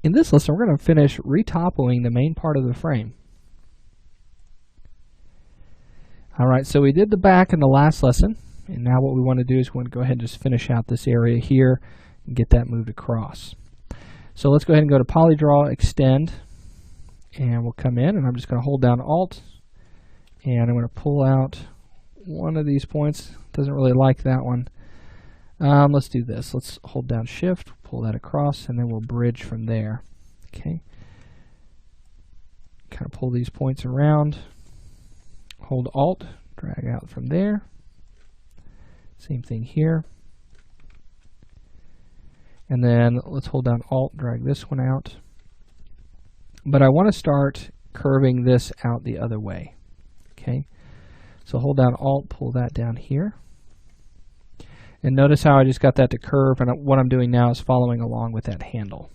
In this lesson, we're going to finish retopoing the main part of the frame. Alright, so we did the back in the last lesson, and now what we want to do is we want to go ahead and just finish out this area here and get that moved across. So let's go ahead and go to PolyDraw, Extend, and we'll come in, and I'm just going to hold down Alt, and I'm going to pull out one of these points. Doesn't really like that one. Let's do this. Let's hold down Shift, pull that across, and then we'll bridge from there. Okay. Kind of pull these points around. Hold Alt, drag out from there. Same thing here. And then let's hold down Alt, drag this one out. But I want to start curving this out the other way. Okay. So hold down Alt, pull that down here. And notice how I just got that to curve, and what I'm doing now is following along with that handle.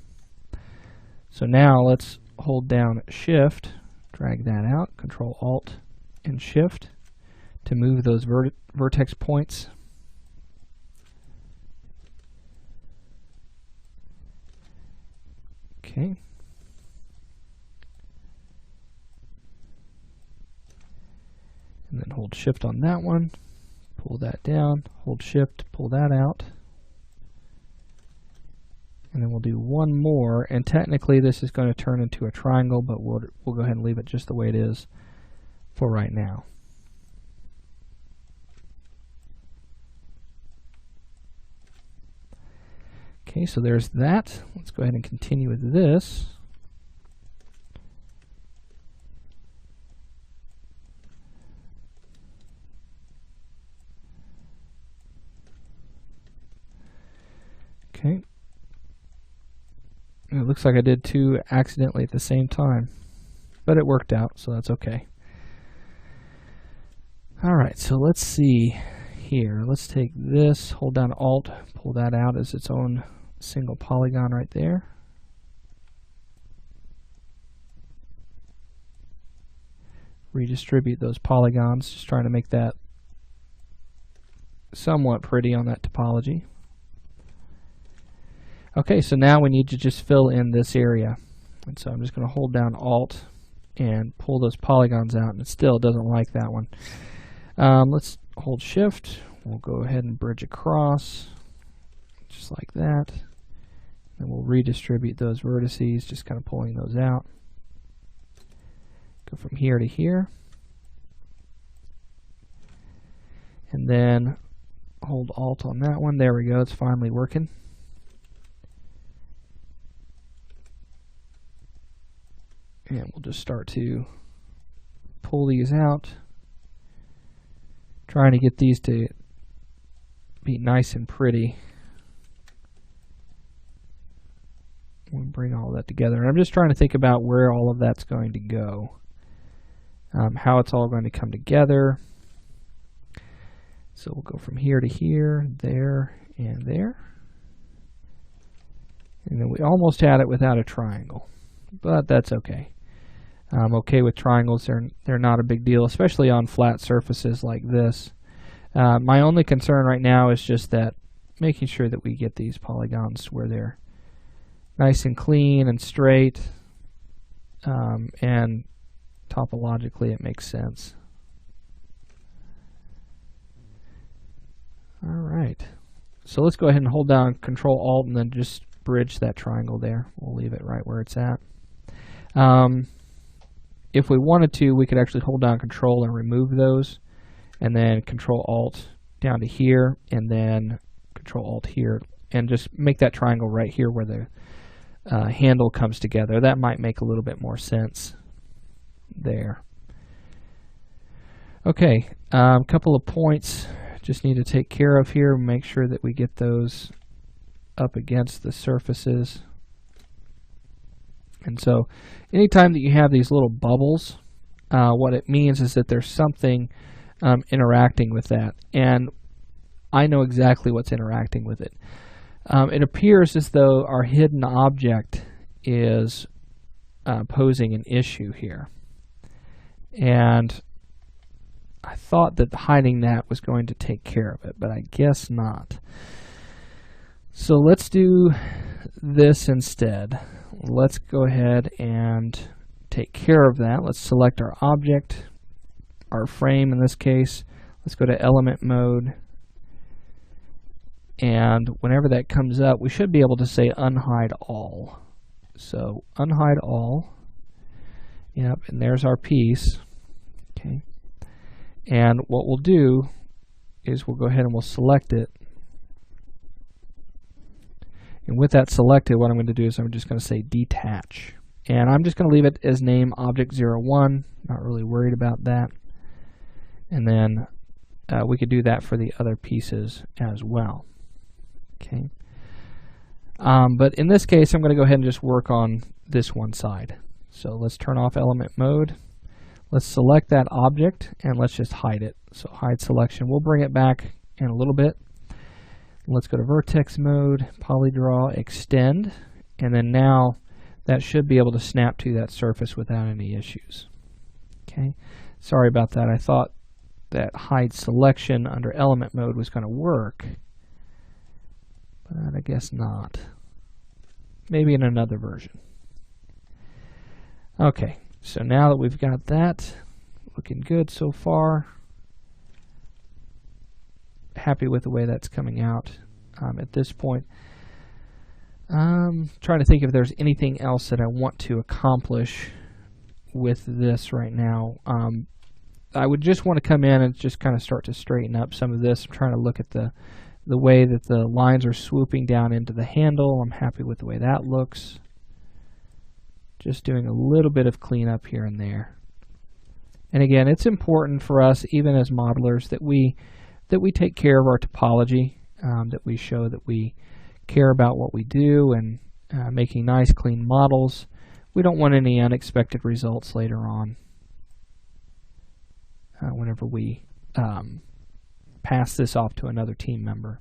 So now let's hold down Shift, drag that out, Control Alt and Shift to move those vertex points. Okay. And then hold Shift on that one. Pull that down, hold Shift, pull that out. And then we'll do one more, and technically this is going to turn into a triangle, but we'll go ahead and leave it just the way it is for right now. Okay, so there's that. Let's go ahead and continue with this. Okay. It looks like I did two accidentally at the same time, but it worked out, so that's okay. Alright, so let's see here. Let's take this, hold down Alt, pull that out as its own single polygon right there. Redistribute those polygons, just trying to make that somewhat pretty on that topology. Okay, so now we need to just fill in this area. And so I'm just going to hold down Alt and pull those polygons out, and it still doesn't like that one. Let's hold Shift. We'll go ahead and bridge across, just like that. And we'll redistribute those vertices, just kind of pulling those out. Go from here to here. And then hold Alt on that one. There we go, it's finally working. And we'll just start to pull these out, trying to get these to be nice and pretty. We'll bring all that together. And I'm just trying to think about where all of that's going to go, how it's all going to come together. So we'll go from here to here, there, and there. And then we almost had it without a triangle, but that's okay. I'm okay with triangles. They're not a big deal, especially on flat surfaces like this. My only concern right now is just that making sure that we get these polygons where they're nice and clean and straight, and topologically it makes sense. Alright, so let's go ahead and hold down Control Alt and then just bridge that triangle there. We'll leave it right where it's at. If we wanted to, we could actually hold down Control and remove those, and then Control Alt down to here, and then Control Alt here, and just make that triangle right here where the handle comes together. That might make a little bit more sense there. Okay, a couple of points just need to take care of here. Make sure that we get those up against the surfaces. And so anytime that you have these little bubbles, what it means is that there's something interacting with that. And I know exactly what's interacting with it. It appears as though our hidden object is posing an issue here. And I thought that hiding that was going to take care of it, but I guess not. So let's do this instead. let's go ahead and take care of that. Let's select our object, our frame in this case. Let's go to element mode, and whenever that comes up, we should be able to say unhide all. So unhide all. Yep, and there's our piece. Okay. And what we'll do is we'll go ahead and we'll select it. And with that selected, what I'm going to do is I'm just going to say detach. And I'm just going to leave it as name object01. Not really worried about that. And then we could do that for the other pieces as well. Okay. But in this case, I'm going to go ahead and just work on this one side. So let's turn off element mode. Let's select that object and let's just hide it. So hide selection. We'll bring it back in a little bit. Let's go to vertex mode, polydraw, extend, and then now that should be able to snap to that surface without any issues. Okay. Sorry about that. I thought that hide selection under element mode was going to work, but I guess not. Maybe in another version. Okay, so now that we've got that looking good so far, happy with the way that's coming out at this point. Trying to think if there's anything else that I want to accomplish with this right now. I would just want to come in and just kind of start to straighten up some of this. I'm trying to look at the way that the lines are swooping down into the handle. I'm happy with the way that looks. Just doing a little bit of cleanup here and there. And again, it's important for us, even as modelers, that we take care of our topology, that we show that we care about what we do and making nice, clean models. We don't want any unexpected results later on whenever we pass this off to another team member.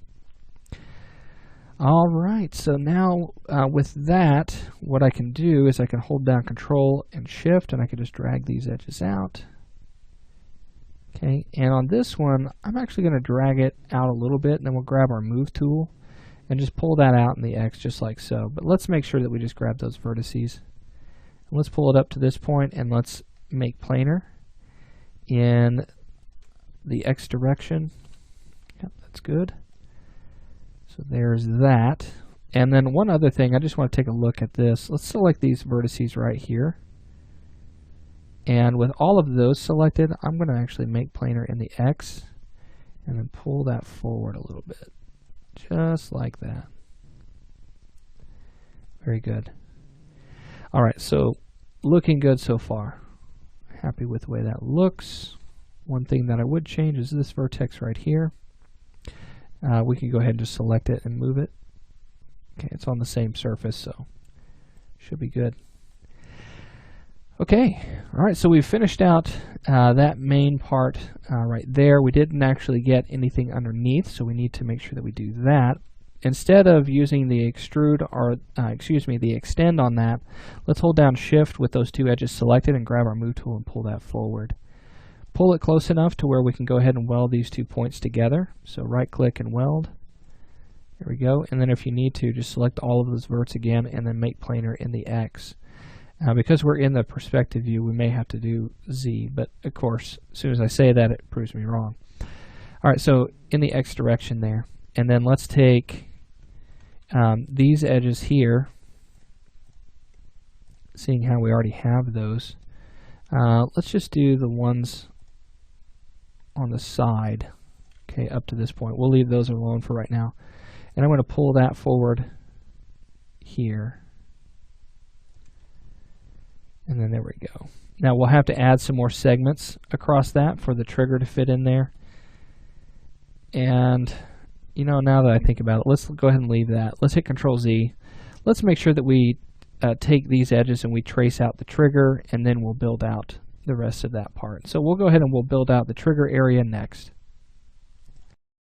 All right, so now with that, what I can do is I can hold down Control and Shift, and I can just drag these edges out. Okay, and on this one, I'm actually going to drag it out a little bit, and then we'll grab our Move tool and just pull that out in the X just like so. But let's make sure that we just grab those vertices. And let's pull it up to this point, and let's make planar in the X direction. Yep, that's good. So there's that. And then one other thing, I just want to take a look at this. Let's select these vertices right here. And with all of those selected, I'm going to actually make planar in the X and then pull that forward a little bit. Just like that. Very good. All right, so looking good so far. Happy with the way that looks. One thing that I would change is this vertex right here. We can go ahead and just select it and move it. Okay, it's on the same surface, so should be good. Okay, all right, so we've finished out that main part right there. We didn't actually get anything underneath, so we need to make sure that we do that. Instead of using the extrude or, the extend on that, let's hold down Shift with those two edges selected and grab our Move tool and pull that forward. Pull it close enough to where we can go ahead and weld these 2 points together. So right click and weld. There we go. And then if you need to, just select all of those verts again and then make planar in the X. Because we're in the perspective view, we may have to do Z, but of course, as soon as I say that, it proves me wrong. All right, so in the X direction there. And then let's take these edges here, seeing how we already have those. Let's just do the ones on the side, okay, up to this point. We'll leave those alone for right now. And I'm going to pull that forward here. And then there we go. Now we'll have to add some more segments across that for the trigger to fit in there. And, you know, now that I think about it, let's go ahead and leave that. Let's hit Control Z. Let's make sure that we take these edges and we trace out the trigger, and then we'll build out the rest of that part. So we'll go ahead and we'll build out the trigger area next.